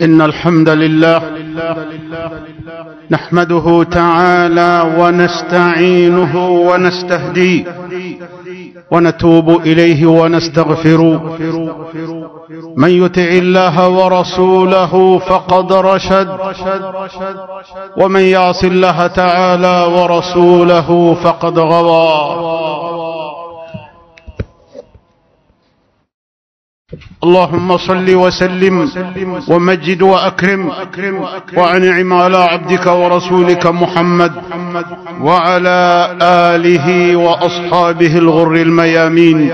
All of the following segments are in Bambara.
إن الحمد لله نحمده تعالى ونستعينه ونستهديه ونتوب إليه ونستغفره. من يطع الله ورسوله فقد رشد، ومن يعص الله تعالى ورسوله فقد غوى. اللهم صل وسلم ومجد وأكرم وأنعم على عبدك ورسولك محمد وعلى آله وأصحابه الغر الميامين.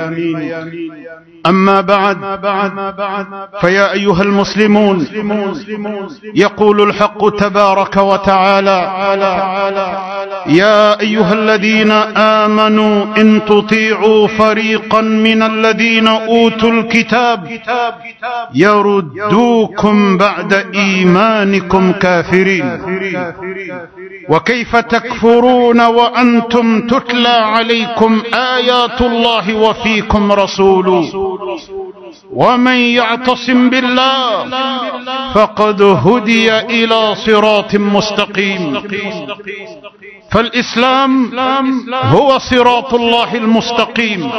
أما بعد، فيا أيها المسلمون، يقول الحق تبارك وتعالى: يا أيها الذين آمنوا إن تطيعوا فريقا من الذين أوتوا الكتاب يردوكم بعد إيمانكم كافرين. وكيف تكفرون وأنتم تتلى عليكم آيات الله وفيكم رسوله؟ ومن يعتصم بالله فقد هدي إلى صراط مستقيم. فالإسلام هو صراط الله المستقيم.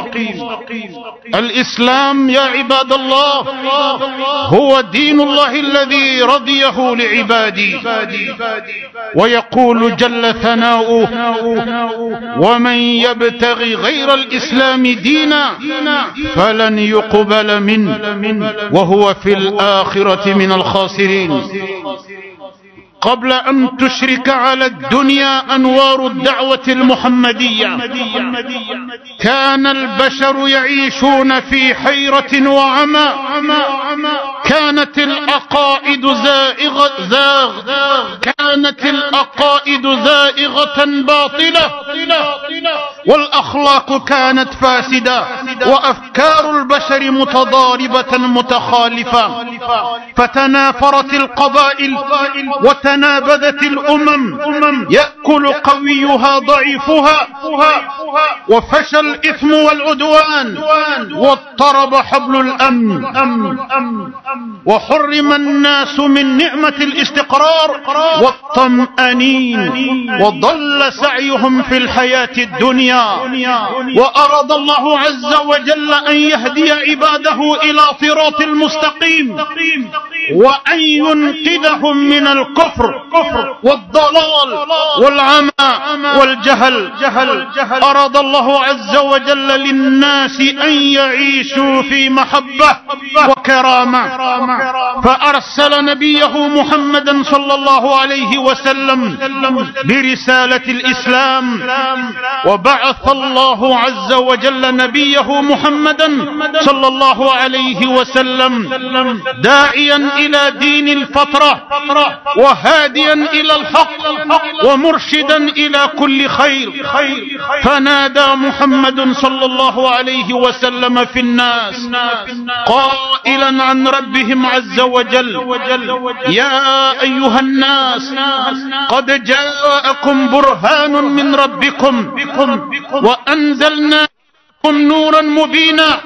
الإسلام يا عباد الله هو دين الله الذي رضيه لعباده. ويقول جل ثناؤه: ومن يبتغي غير الإسلام دينا فلن يقبل منه وهو في الآخرة من الخاسرين. قبل أن تشرك على الدنيا أنوار الدعوة المحمدية، كان البشر يعيشون في حيرة وعمى. كانت العقائد زائغة باطلة، والأخلاق كانت فاسدة، وأفكار البشر متضاربة متخالفة. فتنافرت القبائل وتنابذت الأمم، يأكل قويها ضعيفها، وفشى الإثم والعدوان، واضطرب حبل الأمن، وحرم الناس من نعمة الاستقرار والطمأنينة، وضل سعيهم في الحياة الدنيا. وأراد الله عز وجل أن يهدي عباده إلى صراط المستقيم، وأن ينقذهم من الكفر والضلال والعمى والجهل. أراد الله عز وجل للناس أن يعيشوا في محبة وكرامة، فأرسل نبيه محمدا صلى الله عليه وسلم برسالة الإسلام. وبعث الله عز وجل نبيه محمدا صلى الله عليه وسلم داعيا إلى دين الفطرة، وهاديا إلى الحق، ومرشدا إلى كل خير. فنادى محمد صلى الله عليه وسلم في الناس قائلا عن ربهم عز وجل: يا أيها الناس قد جاءكم برهان من ربكم وأنزلنا نورا مبينا.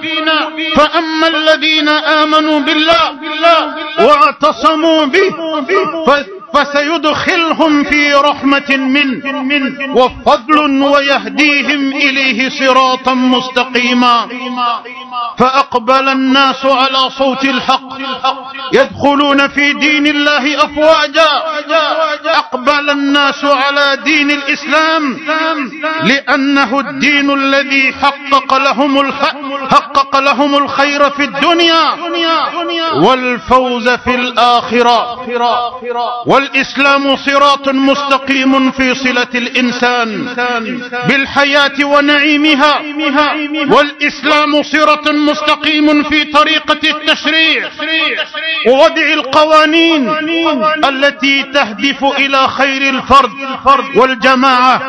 فأما الذين آمنوا بالله واعتصموا به فسيدخلهم في رحمة منه وفضل، ويهديهم إليه صراطا مستقيما. فأقبل الناس على صوت الحق يدخلون في دين الله أفواجا. أقبل الناس على دين الإسلام لأنه الدين الذي حقق لهم الخير في الدنيا والفوز في الآخرة. والإسلام صراط مستقيم في صلة الإنسان بالحياة ونعيمها، والإسلام صراط مستقيم في طريقة التشريع ووضع القوانين التي تهدف إلى خير الفرد والجماعة.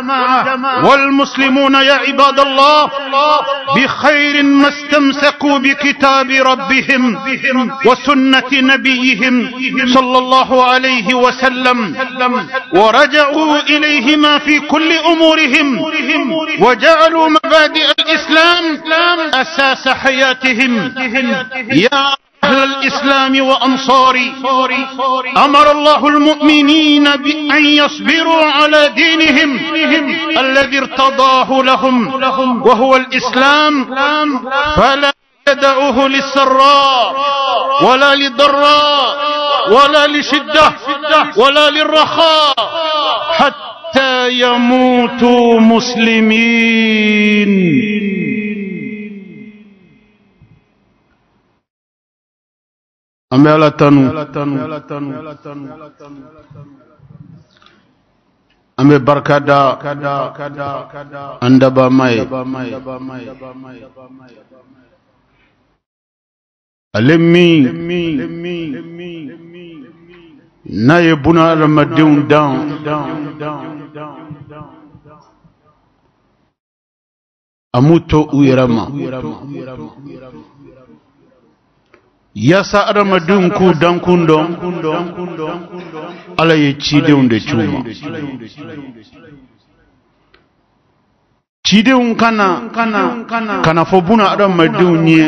والمسلمون يا عباد الله بخير ما استمسكوا بكتاب ربهم وسنة نبيهم صلى الله عليه وسلم، ورجعوا إليهما في كل أمورهم، وجعلوا مبادئ الإسلام أساس حياتهم. يا أهل الإسلام وأنصاره. أمر الله المؤمنين بأن يصبروا على دينهم الذي ارتضاه لهم وهو الإسلام، فلا يدعوه للسراء ولا للضراء ولا لشدة ولا للرخاء حتى يموتوا مسلمين. أمي تنو أمي بركادا أندبا ماي ألمي نايبنا رمضان داون أموتو ويرما yasa aramadun ku dankundo ala ye cideun de chuma cideun kana fo buna aramadun nye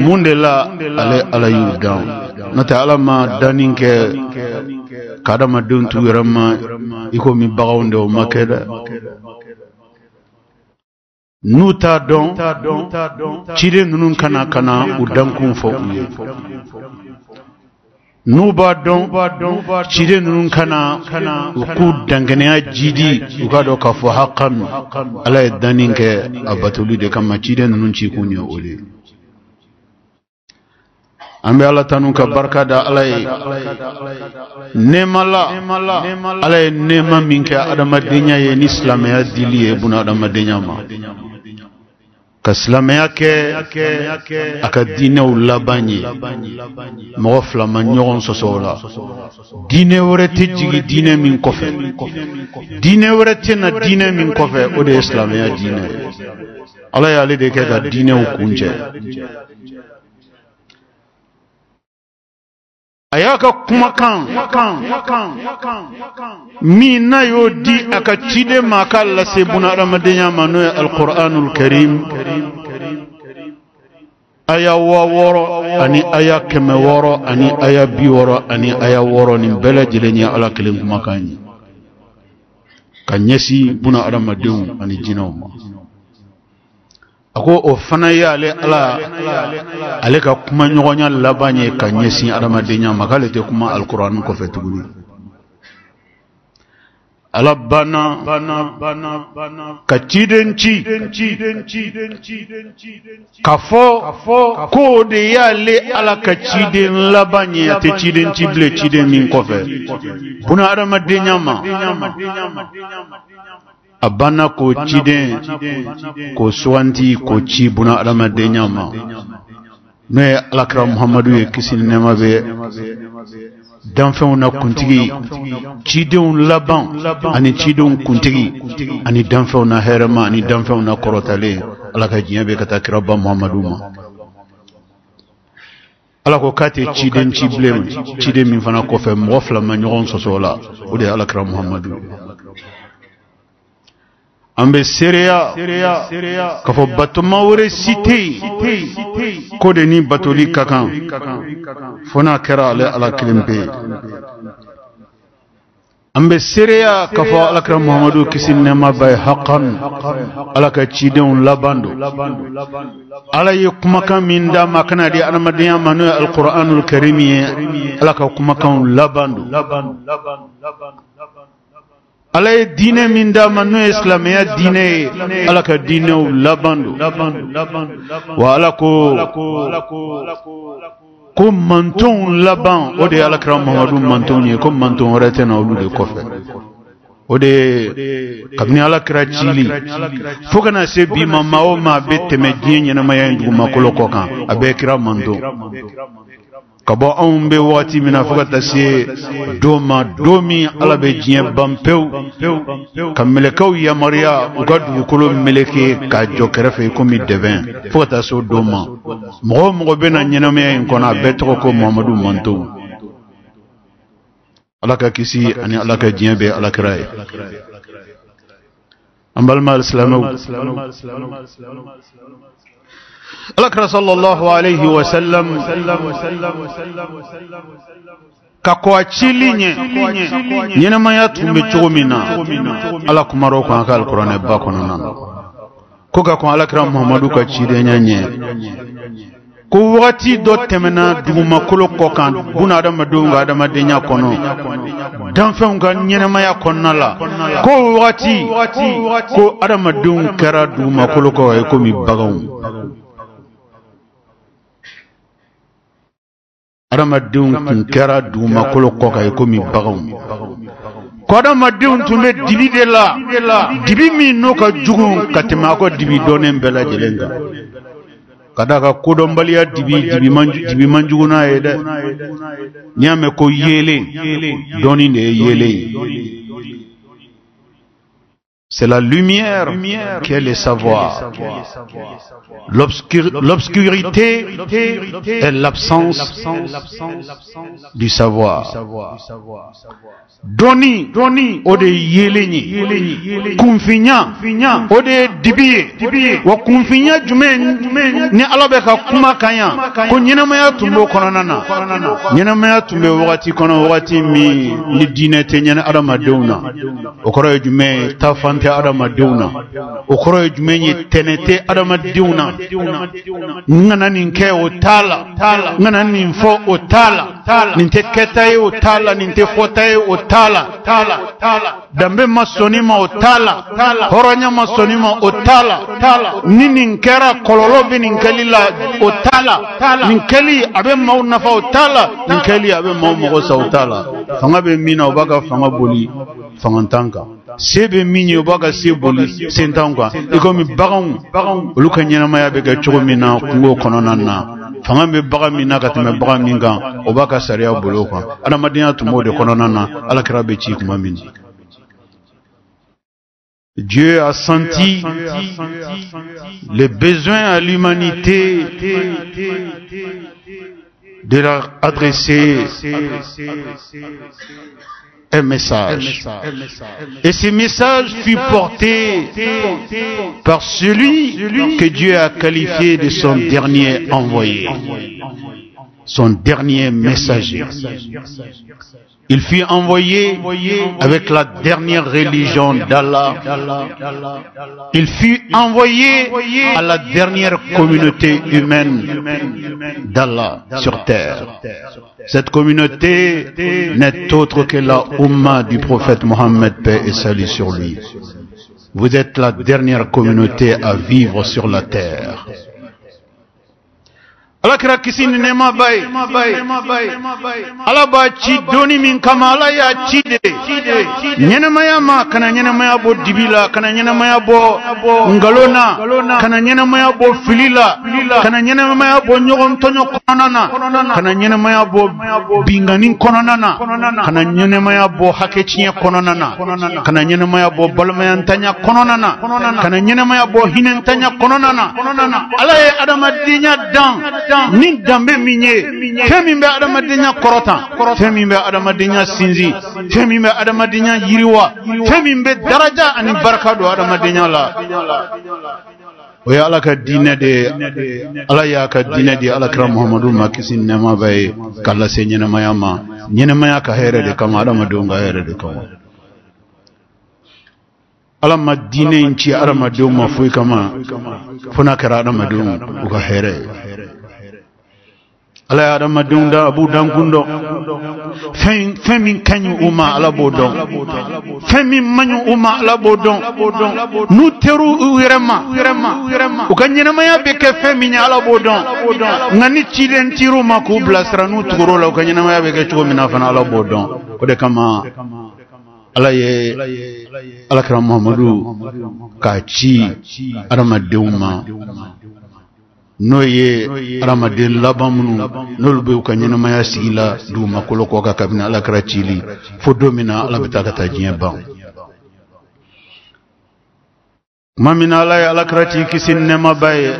mundela ala yu down nata alama daninke kadamadun tu yarama iko mi bagawnde o makeda nuta don cide nunun kana u dankun fo uye nuba don cide nunun kana ku danganeya jidi u ka do ka fo haqqan ala ye daninke abatuli de kama cide nunun ci kunye ole ambe ala tanun ka barka da ala ye nemala ala ye nema minke adamadenya ye ni islamaya dili ye buna adamadenya ma ka silamɛya kɛ a ka diinɛw laban ye mɔgɔ fila ma ɲɔgɔn sɔsɔ o la diinɛ wɛrɛ tɛ jigi diinɛ min kɔfɛ diinɛ wɛrɛ tɛ na diinɛ min kɔfɛ o de ye silamɛya diinɛ ye ala y'ale de kɛ ka diinɛw kuncɛ a y'a ka kumakan min n'a y'o di a ka ciden ma a ka lase buna adamadenya ma n'o ye alquranul karim aya 6 ani aya 600 ani aya 60 ani aya 6 nin bɛɛ lajɛlen ye ala kelen kumakan ye ka ɲɛsi buna adamadenw ani jinɛw ma ako o fana ye ale ka kuma ɲɔgɔnya laban ye ka ɲɛsin adamadenya ma k'ale tɛ kuma alquran kɔfɛ tuguni ala bana ka ciden ci ka fɔ ko de y'ale ala ka ciden laban ye a tɛ ciden ci bilen ciden min kɔfɛ buna adamadenya ma a banna ko ciden ko suwanti ko ci buna adamadenya ma n'o ye alakira muhamadu ye kisi ni nɛɛma bɛ danfɛnw na kuntigi cidenw laban ani cidenw kuntigi ani danfɛnw na hɛrɛma ani danfɛnw na kɔrɔtalen ala ka diɲɛ bɛ ka taa kira ba muhamadu ma ala ko k'a tɛ ciden ci bilen ciden min fana kɔfɛ mɔgɔ fila ma ɲɔgɔn sɔsɔ o la o de ye alakira muhamadu an bɛ seereya k'a fɔ batoma wɛrɛ si tɛ yen ko de ni batoli ka kan fo n'a kɛra ale ala kelen pe ye an bɛ seereya k'a fɔ alakira muhamadu kisi nɛɛma ba ye haqqan ala ka cidenw laban don ala ye kumakan min d'a ma kana di adamadenya ma n'o ye alquranul karim ye ala ka kumakanw laban don ala ye diinɛ min d'a ma n'o ye silamɛya diinɛ ye ala ka diinɛw laban don wa ala ko mantonw laban o de ye alakira muhamadu mantonw ye ko manton wɛrɛ tɛ na olu de kɔfɛ o de ye kabini alakira cili fo kana se bi ma maa o maa bɛ tɛmɛ diɲɛ ɲɛnamaya in dugumakolo kɔ kan a bɛɛ kira manton ka bɔ anw bɛ waati min na fo ka taa se don ma don min ala bɛ diɲɛ ban pewu ka mɛlɛkɛw yamaruya u ka dugukolo meleke k'a jɔ kɛrɛfɛ komi dɛbɛn fo ka taa se o don ma mɔgɔ o mɔgɔ bɛ na ɲɛnamaya in kɔnɔ a bɛɛ tɔgɔ ko muhamadu mantonw ala ka kisi ani ala ka diɲɛ bɛ alakira ye an balima alisilamɛw alakira sallallahu alayhi wa sallam ka ko acili nyene maya tumbe chomina ala kumaro ko akal qur'an ba ko nan ko ga ko alakira muhammadu ka chide nyanye ko wati do temena duma kolo ko kan buna da madunga da madenya kono dan fe nga nyene maya konnala ko wati ko adama dun kara duma kolo ko ay ko mi bagaw adama dun kara duma kolo ko ay ko mi bagaw ko adama dun tumbe dibi de la dibi mi no ka jugu katima ko dibi donen bela jelenga kadaka kodombaliya dibi manjuguna yede nyame ko yele doni ne yele. C'est la lumière qui est le savoir. L'obscurité est l'absence du savoir. Doni ode yeleni kumfinya ode dibiye wa kumfinya jumen ni alabeka kuma kanya ko nyenamaya tumbo kononana nyenamaya tumbe wakati kono wakati ni dinete nyana adama deuna okoro jume tafante adama deuna okoro jume ni tenete adama deuna ngana ninke otala ngana ninfo otala ninte ketaye otala ninte fotaye otala dambe masonima otala horonya masonima otala nini nkera kololo be ninkelila otala ninkeli abe mau nafa otala ninkeli abe mau mogosa otala fanga be mina obaga fanga boli fangantanka sebe minye obaga seboli sentanga ikomi bagam olukanyena maya be ga chogomina kungo kononana fanga be baga mina katime baga minga obaka sariya boloka ana madina tumode kononana ala kirabe chi kuma minji. Dieu a senti le besoin à l'humanité de leur adresser un message. Et ce message fut porté par celui que Dieu a qualifié de son dernier envoyé, son dernier messager. Il fut envoyé avec la dernière religion d'Allah. Il fut envoyé à la dernière communauté humaine d'Allah sur terre. Cette communauté n'est autre que la Ummah du prophète Mohammed, paix et salut sur lui. Vous êtes la dernière communauté à vivre sur la terre. ala kira kisini nema bay ala ba ci doni min kama ala ya ci de nyena maya ma kana nyena maya bo dibila kana nyena maya bo ngalona kana nyena maya bo filila kana nyena maya bo nyogom tonyo konana kana nyena maya bo binganin konana kana nyena maya bo hakechinye konana kana nyena maya bo balmayantanya konana kana nyena maya bo hinentanya konana ala ya adama dinya dan ni dambe minye femi be adama dinya korota femi be adama dinya sinzi femi be adama dinya yiriwa femi be daraja ani baraka do adama dinya la o ya ala ka dine de ala ya ka dine de ala kram muhammadu makisin nema bay kala se nyena mayama nyena maya ka here de kama adama do nga here de kama ala madine inchi adama do mafu kama funa kara adama do uga here ala ya adama dunda abu dangundo femi kanyu uma ala bodon femi manyu uma ala bodon nu teru wirema ukanyena maya beke femi nya ala bodon ngani chiden tiru maku blasra nu tugoro la ukanyena maya beke chugo minafana ala bodon ode kama ala ye ala kram muhammadu kachi adama deuma noye ramadan labamunu nolbe ukanyena maya sigila du makolo ko kabina ala krachili fodomina ala bitaka tajieba mamina ala krachi kisinne mabaye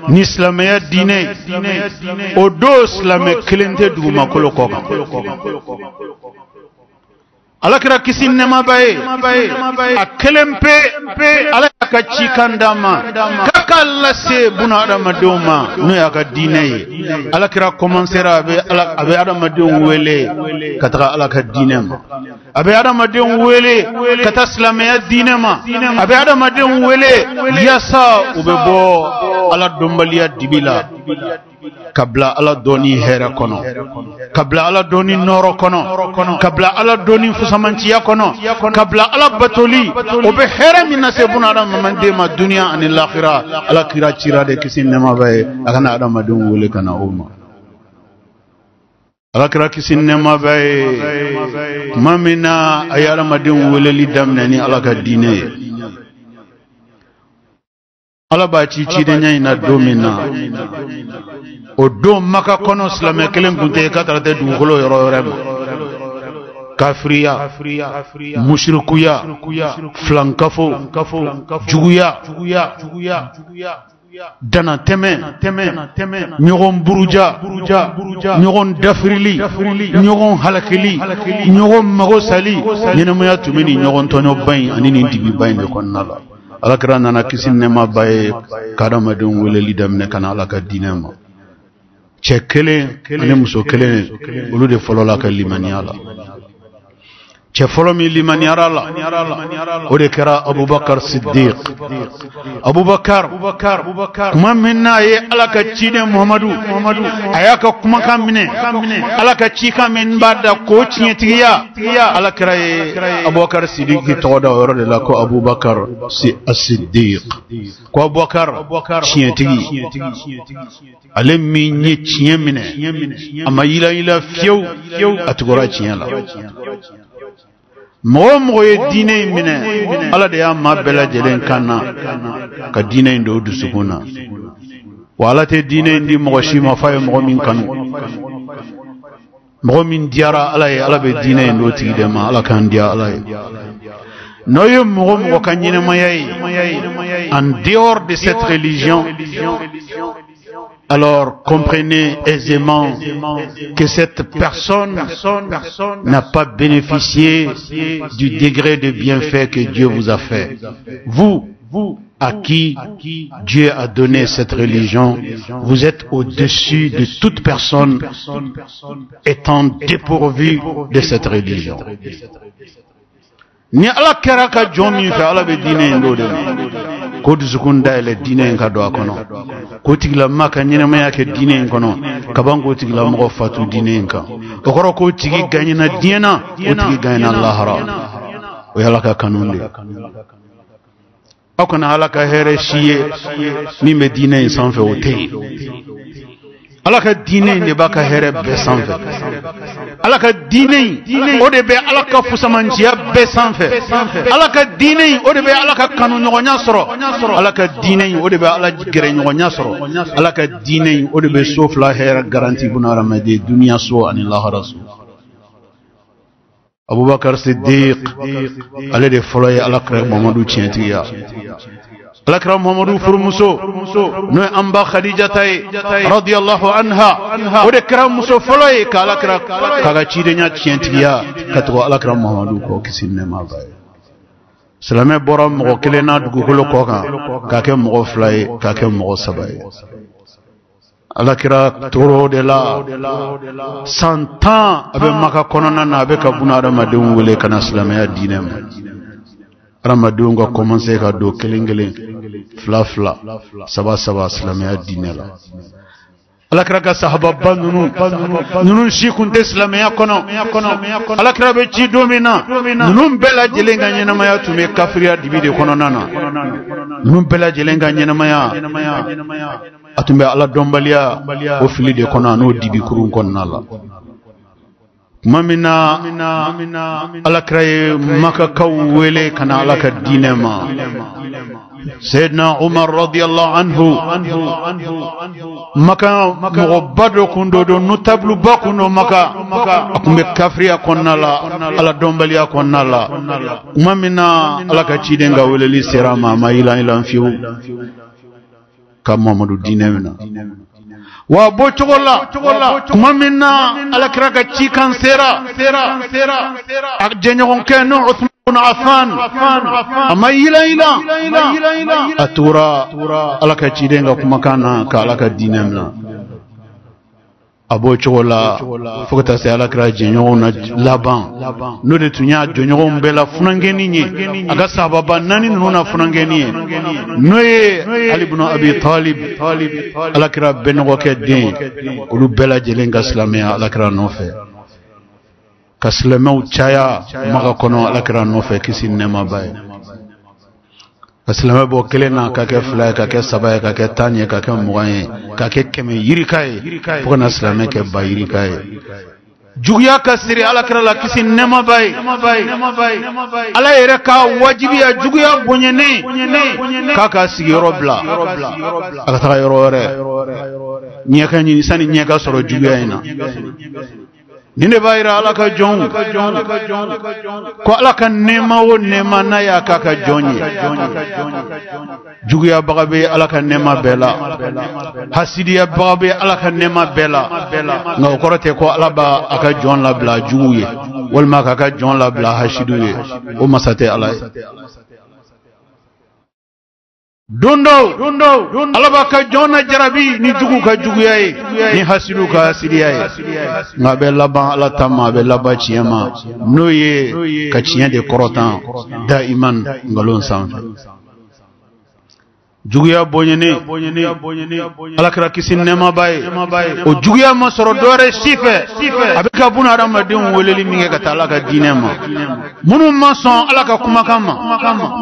ni islamaya dine odo islame klente du makolo ko ala kra kisinne mabaye akelempe ala ka chikandama kaka lase buna adamadoma no ya ka dine ala kira commencera abe adamadon wele kataka ala ka dinema abe adamadon wele kata islamia dinema abe adamadon wele yasa ubebo ala dombalia dibila kabla ala doni hera kono kabla ala doni noro kono kabla ala doni fusamantiya kono kabla ala batoli obe hera minna sebuna adam mande ma dunya anil akhirah ala kira chira de kisin nema bay akana adam madun wole kana umma ala kira kisin nema bay mamina ayala madun wole li damna ni ala ka dine ala ba ci de nyai na domina o do maka kono islam kelen bunte ka tarate du golo yoro rema kafriya mushrikuya flankafo juguya dana teme nyogon buruja nyogon dafrili nyogon halakili nyogon magosali nyinamuya tumini nyogon tonyo bain anini dibi bain de konnala ala kira nana kisin nema baye kadamadun wele lidamne kana ala ka dinema chekele ane muso kele ulu de folo la ka limaniala che folo mi limaniara la o de kera Abubakar Siddiq Abubakar kuma minna ye ala ka chine Muhammadu ayaka kuma kamine ala ka chika min bada ko chietiya ala kera ye Abubakar Siddiq to da woro de la ko Abubakar Siddiq ko Abubakar chietigi ale mi nye chiemine ama ila fieu atugora chiela mo ye dine mine ala de ya mabela jelen kana ka dine ndo dusukuna wala te dine ndi mo shima fa mo min kanu mo min diara ala be dine ndo tigide ma ala kan dia ala noye mo kanyine mayai en dehors de cette religion. Alors comprenez aisément que cette personne n'a pas bénéficié du degré de bienfait que Dieu vous a fait. Vous, à qui Dieu a donné cette religion, vous êtes au-dessus de toute personne étant dépourvue de cette religion. Ni ala keraka jomi fa ala be dine ndode ko dusukunda ele dine ka do akono ko tigla maka nyene maya ke dine kono kabango tigla mo fatu dine ka ko koro ko tigi ganyina diena ko tigi ganyina Allah ra o yala ka kanunde akona ala ka here shiye mi medine sans fe ote ala ka dine ne baka here be sans fe ala ka dine o de be ala ka fusamantiya be sans fe ala ka dine o de be ala ka kanu nyonya soro ala ka dine o de be ala gere nyonya soro ala ka dine o de be sof la here garanti buna ramade dunya so anillah rasul Abubakar Siddiq ale de foloye ala ka Muhammadu tientiya Alakram Muhammadu Furmuso no amba Khadija tay radiyallahu anha o de kram muso foloye ka alakra kaga chide nya tientiya katwa alakram Muhammadu ko kisinne ma bay salame borom mo kelena dugu ko ka ke mo flay ka ke mo sabay alakira toro de la 100 ans abe maka konona na abe ka buna ramadun wele kana salame dinem ramadun go commencer ka do kelengelen fla saba salame dinela alakira ka sahaba nunu shi kunte salame kono alakira be ci domina nunu bela jelenga nyena maya tume kafiriya dibide kono nana nunu bela jelenga nyena maya atumbe ala dombalia o fili de kono no dibi kurun konnala mamina ala kraye maka kawwele kana ala ka dinema Sayyidina Umar radiyallahu anhu maka mugobado kundo do notablu bakuno maka akumbe kafriya konnala ala dombalia konnala mamina ala ka cidenga weleli serama mayila ila fiu kam Muhammadu dinemna wa bo chogola mamina ala kraka chikan sera ak jenyon keno Affan amma ila atura alaka chidenga kumakana ka alaka dinemna abo chola fokata se alakra jenyo na laban no de tunya jonyo mbela funangeni nye aga sababa nani nuna funangeni noye Ali ibn Abi Talib alakra bengo ke din ulu bela jelenga islamia alakra nofe kaslema uchaya maga kono alakra nofe kisi nema bay kaslema bo kelena ka ke fly ka ke sabay ka ke tanye ka ke moyen ka ke keme yirikaye pokona islame ke bayirikaye jugiya kasiri alakra la kisi nema bay ala yere ka wajibiya jugiya bonyene kaka sigiro bla akata yorore nyeka ni sani nyeka soro jugiya ina ninde bayira alaka jon ko alaka nema wo nema na ya kaka jonye jugiya bagabe alaka nema bela hasidiya bagabe alaka nema bela nga okorote ko alaba aka jon la bla juguye walma kaka jon la bla hashiduye o masate alay Dundo alaba ka jona jarabi ni jugu ka jugu yaye ni hasidu ka hasidi yaye ngabe laba ala tama be laba chiyama noye ka chiyen de korotan daiman ngalon sanfe juguya bonyene alakra kisin nema bay o juguya masoro dore sife abika buna adama den woleli minge ka talaka dinema munu mason alaka kumakama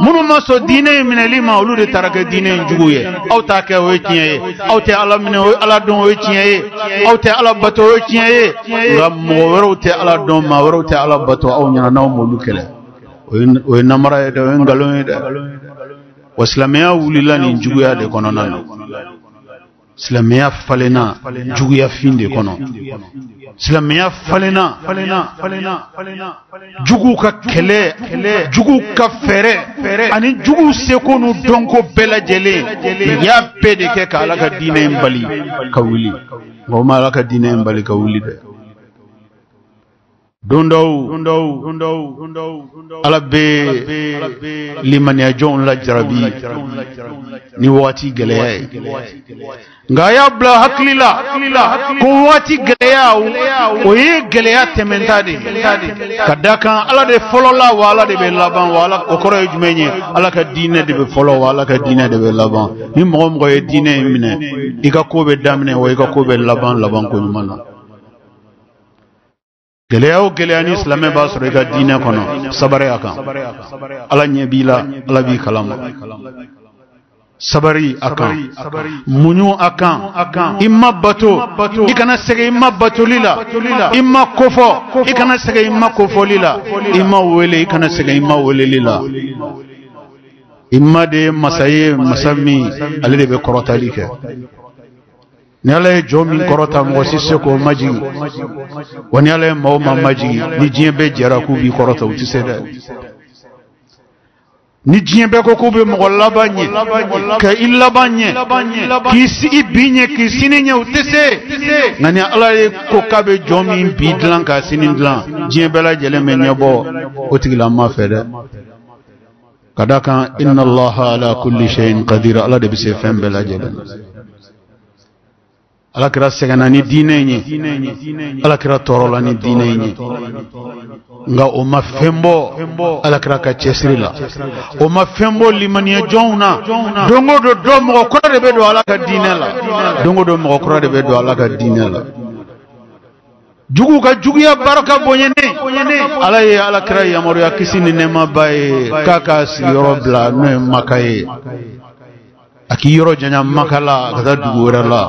munu maso dine minelima ulude taraka dine juguye aw ta ke o tiye aw te ala mine ala don o tiye aw te ala bato o tiye ngam mo woro te ala don ma woro te ala bato aw nyana naw mo lukele o namara de ngalon de Waslamia wulila ni juguya de kono nano Islamia falena juguya finde kono Islamia falena jugu ka kele jugu ka fere ani jugu sekonu donko bela jele ya pede ke ka alaka dine mbali ka wuli ngoma alaka dine mbali ka wuli de Dundo alabe limania jon la jarabi ni wati geleya ngaya bla haklila ko wati geleya o ye geleya tementade kadaka ala de folola wala de be laban wala okoro jumenye ala ka dine de be folo wala ka dine de be laban ni mo ye dine mine ika ko be damne o ika ko be laban ko nyumana Geleya ni islame ba soro ga dine kono sabare akan ala nyebila ala bi kalama sabari akan munyu akan imma bato ikana sege imma bato lila imma kofo ikana sege imma kofo lila imma wele ikana sege imma wele lila imma de masaye masami ale de be korotali ke ni ala ye jɔn min kɔrɔta mɔgɔ si se k'o majigi wa ni ala ye maaw ma majigi ni diɲɛ bɛɛ jɛra k'u b'i kɔrɔta u tɛ se dɛ ni diɲɛ bɛɛ ko k'u bɛ mɔgɔ laban ɲɛ ka i laban ɲɛ k'i sigi bi ɲɛ k'i sini ɲɛ u tɛ se nka ni ala ye ko k'a bɛ jɔn min bi dilan k'a sini dilan diɲɛ bɛɛ lajɛlen bɛ ɲɛbɔ o tigilama fɛ dɛ ka d'a kan inna allaha ala kulli shay'in qadir ala de bɛ se fɛn bɛɛ lajɛlen ala kira segana ni dine nye ala kira torola ni dine nye nga o ma fembo ala kira ka chesri la o ma fembo limaniya jona dongo do mo ko de be do ala ka dine la dongo do mo ko de be do ala ka dine la jugu ka jugu ya baraka bonyene ala ye ala kira ya moro ya kisini nema baye kaka sigiro bla no makaye aki yoro janya makala kaza dugu wera la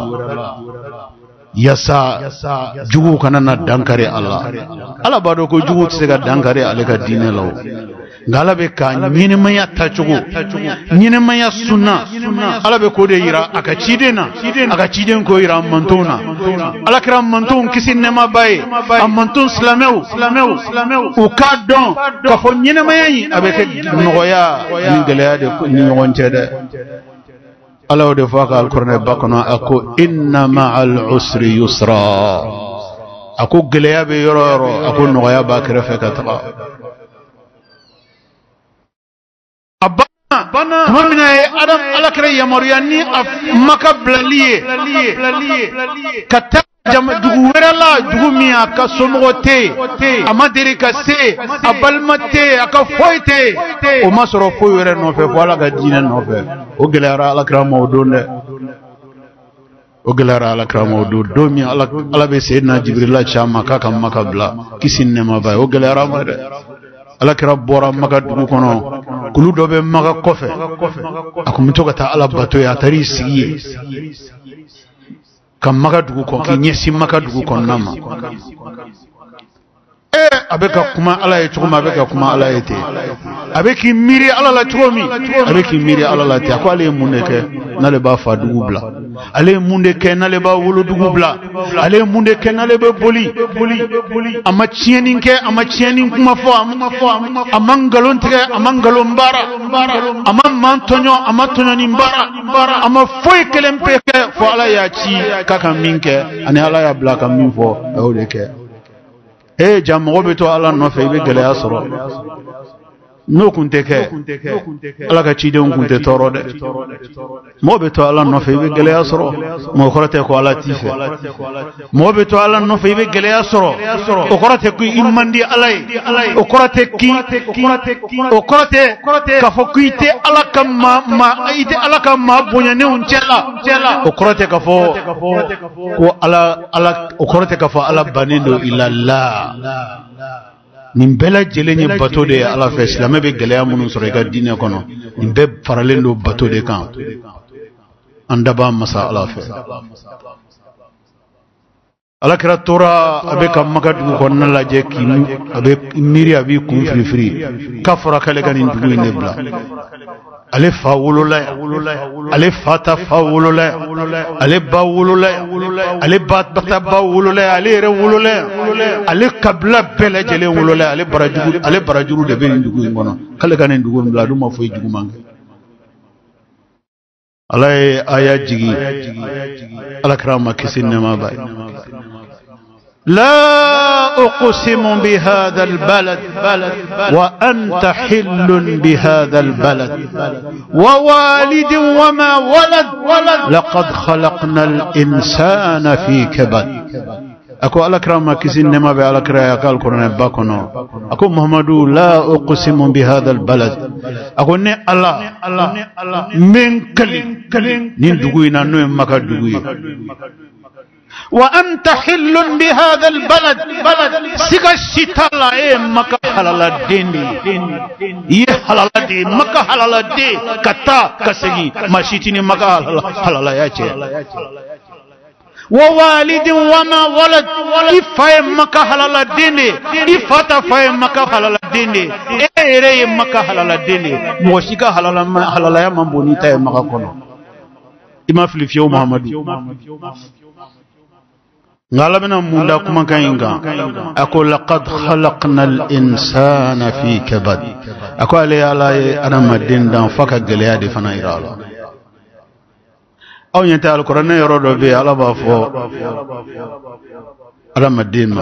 yasa jugu kana na dankare ala bado ko jugu tsega dankare ale ka dine law ngala be ka nyine maya tachugo nyine maya sunna ala be ko de yira aka ciden ko yira mantona ala kira manton kisin ne mabaye amanton islameu o kadon ka fo nyine maya yi abe ke noya ni geleya de ni wonte de Allah de faka al-Qur'an bakona ako inna ma'al usri yusra ako geleya be yoro ako noya ba kere fe ka taba tuma mina ye adam alakira yamaruya ni maka bilaliye ka taa dugu wɛrɛ la dugu min a ka somɔgɔ tɛ a ma deli ka se a balima tɛ a ka foyi tɛ o ma sɔrɔ foyi wɛrɛ nɔfɛ fo ala ka diinɛ nɔfɛ o gɛlɛyara alakira ma o don dɛ o gɛlɛyara alakira ma o don min ala bɛ Seydina Jibirila ci a ma k'a ka maka bila kisi ni nɛɛma b'a ye o gɛlɛyara ma dɛ alakira bɔra maka dugu kɔnɔ kulu dɔ bɛ maka kɔfɛ a kun bɛ to ka taa ala bato ye a taar'i sigi ye ka maka dugu kɔnɔ k'i ɲɛsin maka dugu kɔnɔna ma a bɛ ka kuma ala ye cogo min a bɛ ka kuma ala ye ten a bɛ k'i miiri ala la cogo min a bɛ k'i miiri ala la ten a ko ale ye mun de kɛ n'ale b'a fa dugu bila ale ye mun de kɛ n'ale b'a wolo dugu bila ale ye mun de kɛ n'ale bɛ boli a ma tiɲɛni kɛ a ma tiɲɛni kuma fɔ a ma nkalon tigɛ a ma nkalon baara a ma man tɔɲɔ a ma tɔɲɔni baara a ma foyi kelen pe kɛ fɔ ala y'a ci k'a ka min kɛ ani ala y'a bila ka min fɔ a y'o de kɛ ja mɔgɔ bɛ to ala nɔfɛ i bɛ gɛlɛya sɔrɔ n'o kun tɛ kɛ ala ka cidenw kun tɛ tɔɔrɔ dɛ mɔgɔ bɛ to ala nɔfɛ i bɛ gɛlɛya sɔrɔ mɔgɔ kɔrɔ tɛ ko ala t'i fɛ mɔgɔ bɛ to ala nɔfɛ i bɛ gɛlɛya sɔrɔ o kɔrɔ tɛ ko i man di ala ye o kɔrɔ tɛ o kɔrɔ tɛ k'a fɔ ko i tɛ ala ka maa bonyannenw cɛ la o kɔrɔ tɛ k'a fɔ ko ala o kɔrɔ tɛ k'a fɔ ala bannen don i la nin bɛɛ lajɛlen ye bato de ye ala fɛ silamɛ bɛ gɛlɛya minnu sɔrɔ i ka diinɛ kɔnɔ nin bɛɛ faralen don bato de kan an daba masa ala fɛ alakira tora a bɛ ka maka dugu kɔnɔna lajɛ a bɛ miiri a b'i kun firifiri k'a fɔra k'ale ka nin dugu in de bila ale fa wolola ale fa ta fa wolola ale ba wolola ale ba ta ba wolola ale yɛrɛ wolola ale kabila bɛɛ lajɛlen wolola ale barajuru de bɛ nin dugu in kɔnɔ k'ale ka nin dugu in bila a dun ma foyi juguman kɛ ala ye aya jigi alakira ma kisi nɛɛma b'a ye لا أقسم بهذا البلد وأنت حل بهذا البلد ووالد وما ولد لقد خلقنا الإنسان في كبد أكو الأكرام ما كسين نما بالأكرام يقال كرنا باكنا أكو محمد لا أقسم بهذا البلد أكو نه الله من كلي ندعونا نوي مكا دعوي وأنت حل بهذا البلد سيغا شتالا مكة حلال ديني حلال دي مكة حلال دي كتا كسيغي ما شتيني مكة حلال ياچه ووالد وما ولد إفاي مكة حلال ديني إفاتا فاي مكة حلال ديني إيري مكة حلال ديني موشيكا حلال يا مبونيتا مكة كونو إما فلفيو محمد ngala bena munda kuma kayinga ako laqad khalaqnal insana fi kabad ako ale ala ana madin dan faka geleya de fana irala aw nyata alquran yoro do be ala ba fo ala madin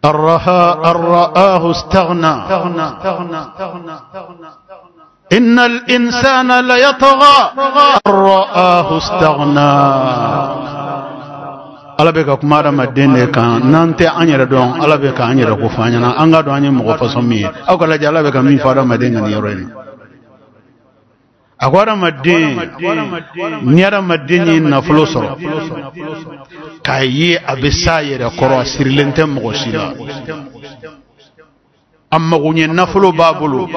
arraahu istaghna إن الإنسان لا يطغى رآه استغنى ala be ka kuma adamaden de kan n'an tɛ an yɛrɛ dɔn ala be ka an yɛrɛ ko fɔ an ɲɛna an ka dɔn an ye mɔgɔ fasɔn min ye aw ka lajɛ ala be ka min fɔ adamaden ka nin yɔrɔ in a ko adamaden ni adamaden ye nafolo sɔrɔ k'a ye a bɛ s'a yɛrɛ kɔrɔ a sirilen tɛ mɔgɔ si la a mago ɲɛ nafolo b'a bolo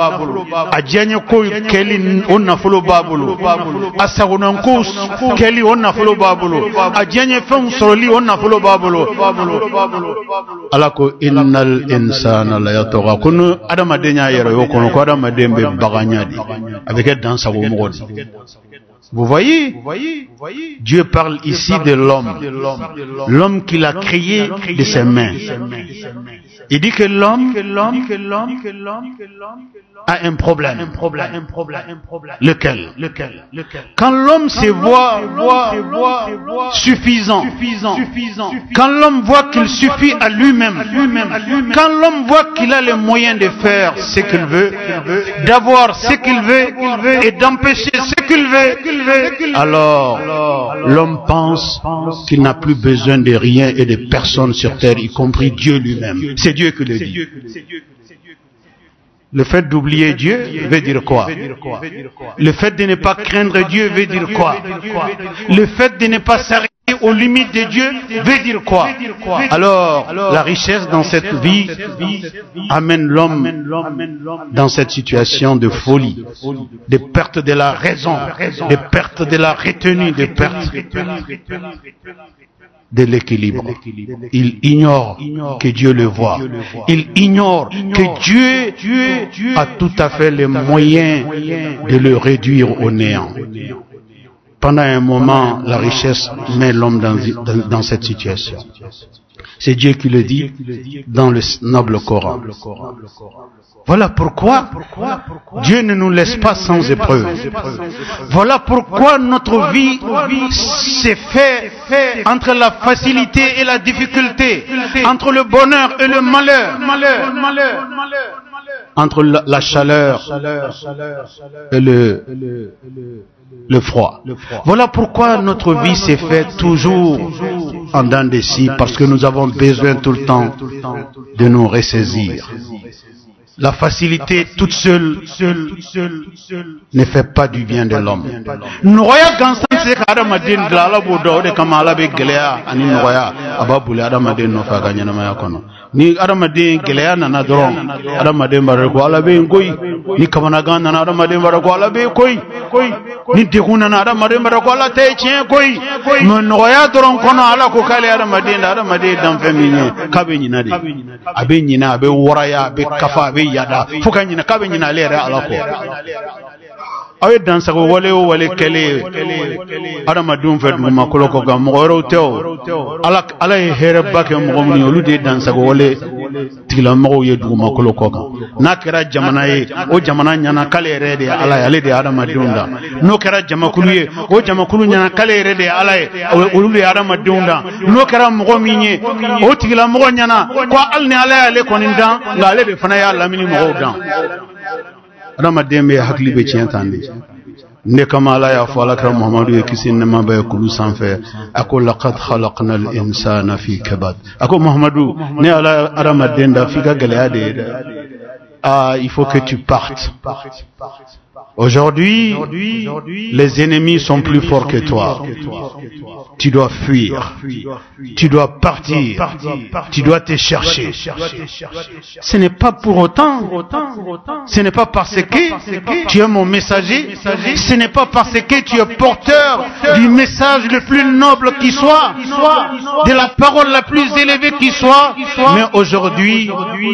a diyaɲɛ ko kɛli o nafolo b'a bolo a sagonanko kɛli o nafolo b'a bolo a diyaɲɛ fɛnw sɔrɔli o nafolo b'a bolo ala ko innal insana la yatgha ko ni adamaden y'a yɛrɛ y'o kɔnɔ ko adamaden bɛ baganya de a bɛ kɛ dansago mɔgɔ de Vous voyez, Dieu parle ici de l'homme qu'il a créé de ses mains. Il dit que l'homme a un problème. Lequel? Quand l'homme se voit suffisant, quand l'homme voit qu'il suffit à lui-même, quand l'homme voit qu'il a les moyens de faire ce qu'il veut, d'avoir ce qu'il veut et d'empêcher ce qu'il veut, alors l'homme pense qu'il n'a plus besoin de rien et de personne sur terre, y compris Dieu lui-même. C'est Dieu qui le dit. Le fait d'oublier Dieu veut dire quoi? Le fait de ne pas craindre Dieu veut dire quoi? Le fait de ne pas s'arrêter aux limites de Dieu veut dire quoi? Alors, la richesse dans cette vie amène l'homme dans cette situation de folie, de perte de la raison, de perte de la retenue, de perte de l'équilibre. Il ignore que Dieu le voit. Il ignore que Dieu a tout à fait les moyens de le réduire au néant. Pendant un moment, la richesse met l'homme dans cette situation. C'est Dieu qui le dit dans le noble Coran. Voilà pourquoi Dieu ne nous laisse pas sans épreuve. Voilà pourquoi notre vie s'est faite entre la facilité et la difficulté, entre le bonheur et le malheur, entre la chaleur et le froid. Voilà pourquoi notre vie s'est faite toujours en dents de scie, parce que nous avons besoin tout le temps de nous ressaisir. La facilité toute seule ne fait pas du bien de l'homme. Noya gansan se kada madin glala bodo de kamala be gelea ani noya ababule adamadin no fa ganyana maya kono. Ni adamadin gelea na nadron adamadin barako ala be ngoy ni kamana gana na adamadin barako ala be koy ni dekuna na adamadin barako ala te chien koy no noya dron kono ala ko kale adamadin dan feminye kabe nyina de abe nyina abe woraya abe kafa abe yada fuka nyina kabe nyina lere ala ko awe dansa ko wale kele adamadun fe dum makolo ko gam ngoro tew ala here bake mo ngoni olu de dansa ko wale tigla mo ye dum makolo ko gam na kera jamana ye o jamana nyana kale rede ala yale de adamadun da no kera jamakulu ye o jamakulu nyana kale rede ala olu de adamadun da no kera mo minye o tigla mo nyana ko alni ala yale ko ninda ngale be fana ya lamini mo dan Ramadan be hakli be tientande ne kamala ya fa lakra muhammadu ye kisin ma ba kulu sanfe ako laqad khalaqna al insana fi kabad ako muhammadu ne ala Ramadan da fika galade il faut que tu partes. Aujourd'hui, les ennemis sont plus forts que toi. Tu dois fuir. Tu dois partir. Tu dois te chercher. Ce n'est pas pour autant. Ce n'est pas parce que tu es mon messager. Ce n'est pas parce que tu es porteur du message le plus noble qui soit, de la parole la plus élevée qui soit. Mais aujourd'hui,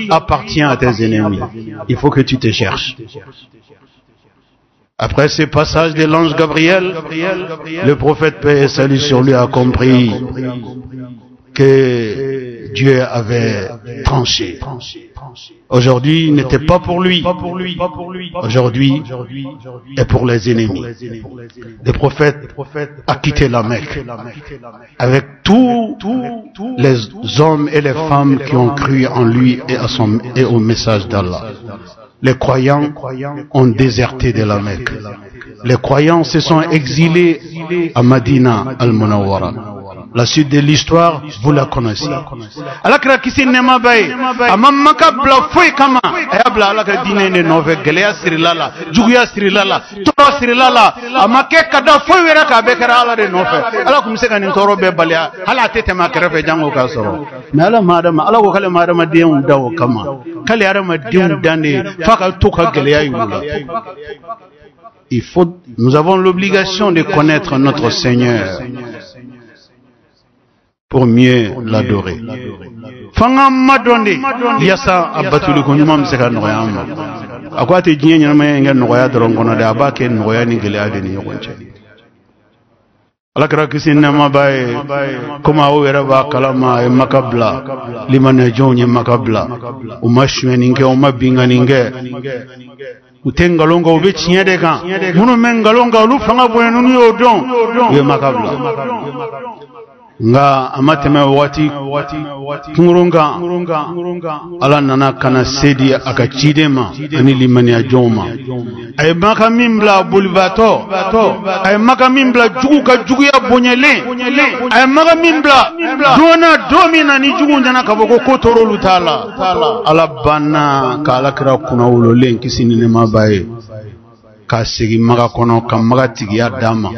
appartient à tes ennemis. Il faut que tu te cherches. Après ce passage de l'ange Gabriel, le prophète paix et salut sur lui a compris que Dieu avait tranché. Aujourd'hui, il n'était pas pour lui. Aujourd'hui, est pour les ennemis. Le prophète a quitté la Mecque avec tous les hommes et les femmes qui ont cru en lui et au message d'Allah. Les croyants ont déserté de la Mecque. Les croyants se sont exilés à Madina al-Munawwara. La suite de l'histoire, vous la connaissez. Alakra kisi nema bay amamaka bla foi kama ayabla alakra dinene nove gelea sirilala juguya sirilala toro sirilala amake kada foi wera ka bekara ala de nofe ala kumseka ni toro be balia ala tete makrefe jango ka soro na ala madama ala ko kale madama diun dawo kama kale arama diun dane faka toka gelea yula. Nous avons l'obligation de connaître notre Seigneur pour mieux l'adorer. Fanga madonde yasa abatulu ko nyuma mseka noyama akwate jinya nyama yenga noya dorongono da abake noya ni gele ade ni yokonche alakra kisi nama baye kuma o yɛrɛ b'a kalama makabla limana jonye makabla umashwe ninge uma binga ninge utengalonga ube tiɲɛ de kan minnu bɛ ngalonga olu fanga bonya n'u y'o dɔn u ye makabla nga amateme wati kungurunga ala nana kana sedi aka chidema ani limania joma ay maka mimbla bulvato ay maka mimbla jugu ka jugu ya bonyele ay maka mimbla dona domina ni jugu njana kaboko kotoro lutala ala banna kala kira kuna ulolen kisini ne mabaye ka sigi maga kono ka maga tigiya dama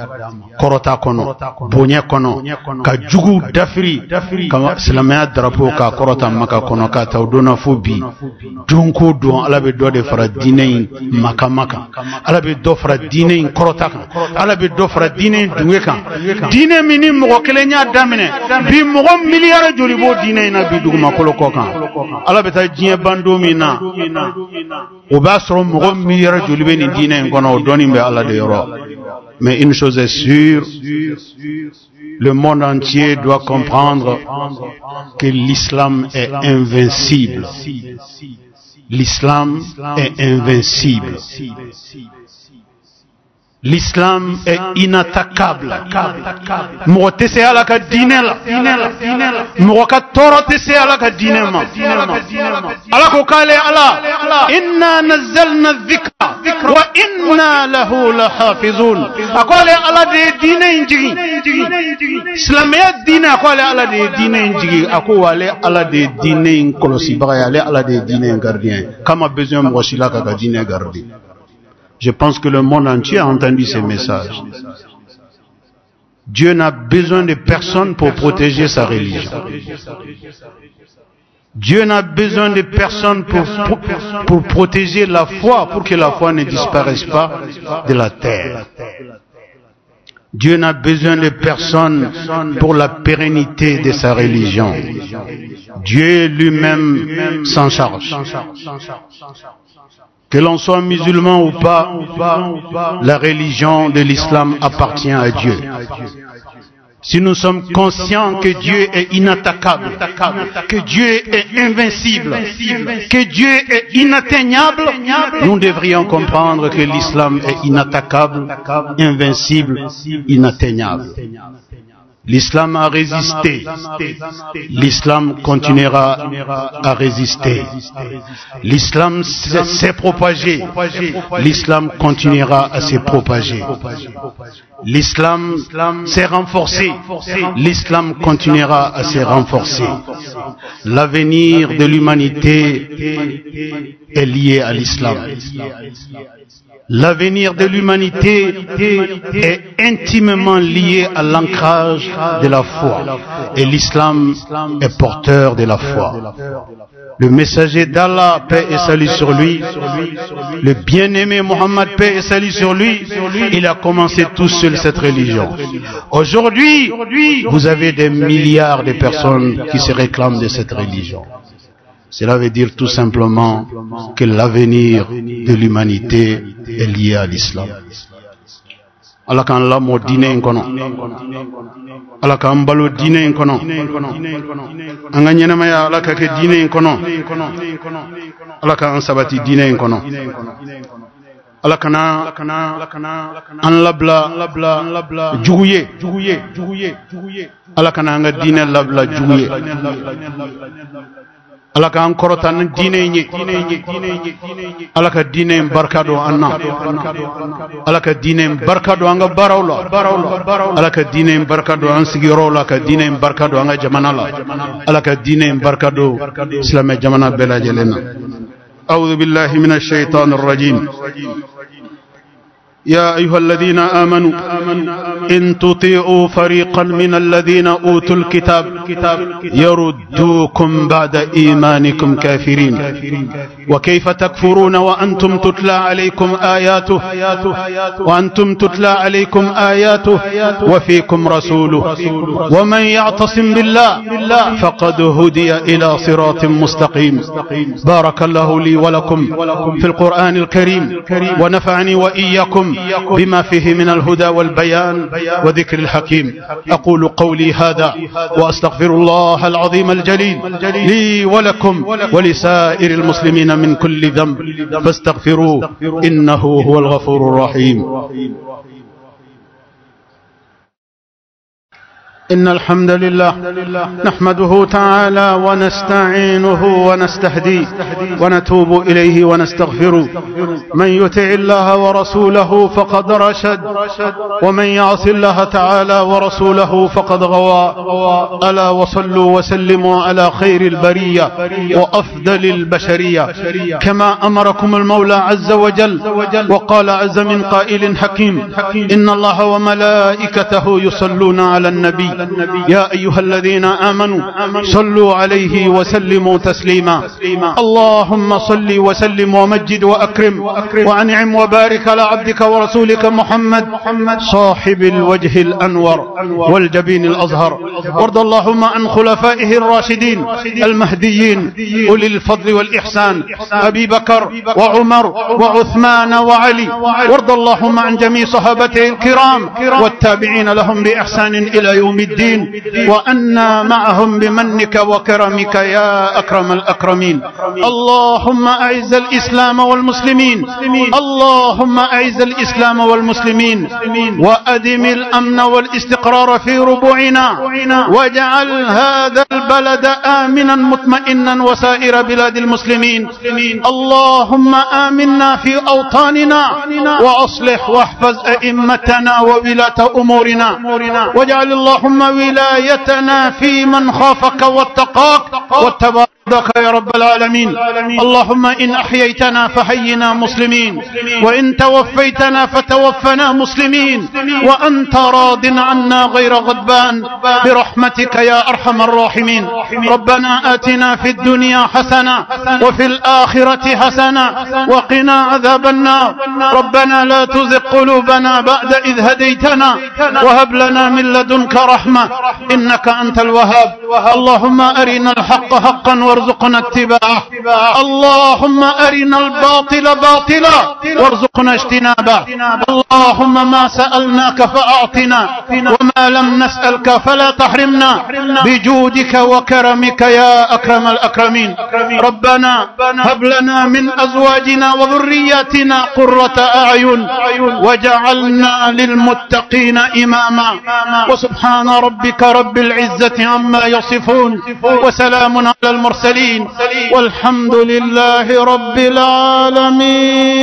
korota kono bonya kono ka jugu dafiri ka silamaya drapeau ka korota maga kono ka tawdona fobi donko don ala be do de fara dinain maka ala be do fara dinain korota kan ala be do fara dinain dunge kan dine mini mo kelenya damine bi mo miliyara joli bo dinain na bi duguma koloko kan ala be ta jiye bando mina o ba soro mo miliyara joli be ni dinain mais une chose est sûre, le monde entier doit comprendre que l'islam est invincible. L'islam est invincible. L'islam est inattaquable. Motese ala ka dinela. Moka toro tese ala ka dinema. Ala ko kale ala. Inna nazzalna dhikra wa inna lahu lahafizun. Akole ala de dine injigi. Islamiyya dine akole ala de dine injigi. Ako wale ala de dine inkolosi bagayale ala de dine gardien. Kama besoin mwashila ka dine gardien. Je pense que le monde entier a entendu ces messages. Dieu n'a besoin de personne pour protéger sa religion. Dieu n'a besoin de personne pour protéger la foi, pour que la foi ne disparaisse pas de la terre. Dieu n'a besoin de personne pour la pérennité de sa religion. Dieu lui-même s'en charge. Que l'on soit musulman ou pas, la religion de l'islam appartient à Dieu. Si nous sommes conscients que Dieu est inattaquable, que Dieu est invincible, que Dieu est inatteignable, nous devrions comprendre que l'islam est inattaquable, invincible, inatteignable. L'islam a résisté, l'islam continuera à résister. L'islam s'est propagé, l'islam continuera à se propager. L'islam s'est renforcé, l'islam continuera à se renforcer. L'avenir de l'humanité est lié à l'islam. L'avenir de l'humanité est intimement lié à l'ancrage de la foi. Et l'islam est porteur de la foi. Le messager d'Allah, paix et salut sur lui, le bien-aimé Mohammed, paix et salut sur lui, il a commencé tout seul cette religion. Aujourd'hui, vous avez des milliards de personnes qui se réclament de cette religion. Cela veut dire tout simplement que l'avenir de l'humanité est lié à l'islam. Allah kan la mo dine kono. Allah kan balo dine kono. Anga nyenama ya Allah ka ke dine kono. Allah kan sabati dine kono. Allah kana an labla juguye. Allah kana anga dine labla juguye. Allah ka koratan dine ñi Allah ka dine barkado anna Allah ka dine barkado anga barawla Allah ka dine barkado an sigiro la ka dine barkado anga jamana la Allah ka dine barkado islam jamana bela jelena a'udhu billahi minash shaitanir rajim يا أيها الذين آمنوا إن تطيعوا فريقا من الذين أوتوا الكتاب يردوكم بعد إيمانكم كافرين وكيف تكفرون وأنتم تتلى عليكم آياته وفيكم رسوله ومن يعتصم بالله فقد هدي إلى صراط مستقيم بارك الله لي ولكم في القرآن الكريم ونفعني وإياكم بما فيه من الهدى والبيان وذكر الحكيم. أقول قولي هذا وأستغفر الله العظيم الجليل لي ولكم ولسائر المسلمين من كل ذنب فاستغفروه إنه هو الغفور الرحيم. إن الحمد لله نحمده تعالى ونستعينه ونستهديه ونتوب إليه ونستغفره. من يطع الله ورسوله فقد رشد ومن يعص الله تعالى ورسوله فقد غوى. ألا وصلوا وسلموا على خير البرية وأفضل البشرية كما أمركم المولى عز وجل وقال عز من قائل حكيم إن الله وملائكته يصلون على النبي يا أيها الذين آمنوا صلوا عليه وسلموا تسليما. اللهم صل وسلم ومجد وأكرم وأنعم وبارك على عبدك ورسولك محمد صاحب الوجه الأنور والجبين الأزهر. وارض اللهم عن خلفائه الراشدين المهديين أولي الفضل والإحسان أبي بكر وعمر وعثمان وعلي. وارض اللهم عن جميع صحابته الكرام والتابعين لهم بإحسان إلى يوم الدين وأنا معهم بمنك وكرمك يا أكرم الأكرمين. اللهم أعز الإسلام والمسلمين اللهم أعز الإسلام والمسلمين وأدم الأمن والاستقرار في ربوعنا واجعل هذا البلد آمنا مطمئنا وسائر بلاد المسلمين. اللهم آمنا في أوطاننا وأصلح واحفظ أئمتنا وولاة أمورنا واجعل اللهم ولايتنا في من خافك واتقاك واتبعك يا رب العالمين. اللهم إن أحييتنا فحينا مسلمين وإن توفيتنا فتوفنا مسلمين وأنت راض عنا غير غضبان برحمتك يا أرحم الراحمين. ربنا آتنا في الدنيا حسنة وفي الآخرة حسنة وقنا عذاب النار. ربنا لا تزغ قلوبنا بعد إذ هديتنا وهب لنا من لدنك رحمة إنك أنت الوهاب. اللهم أرنا الحق حقا وارزقنا اتباعه. اللهم أرنا الباطل باطلا وارزقنا اجتنابه. اللهم ما سألناك فأعطنا وما لم نسألك فلا تحرمنا بجودك وكرمك يا أكرم الأكرمين. ربنا هب لنا من أزواجنا وذرياتنا قرة أعين وجعلنا للمتقين إماما. وسبحان ربك رب العزة عما يصفون وسلام على المرسلين والحمد لله رب العالمين.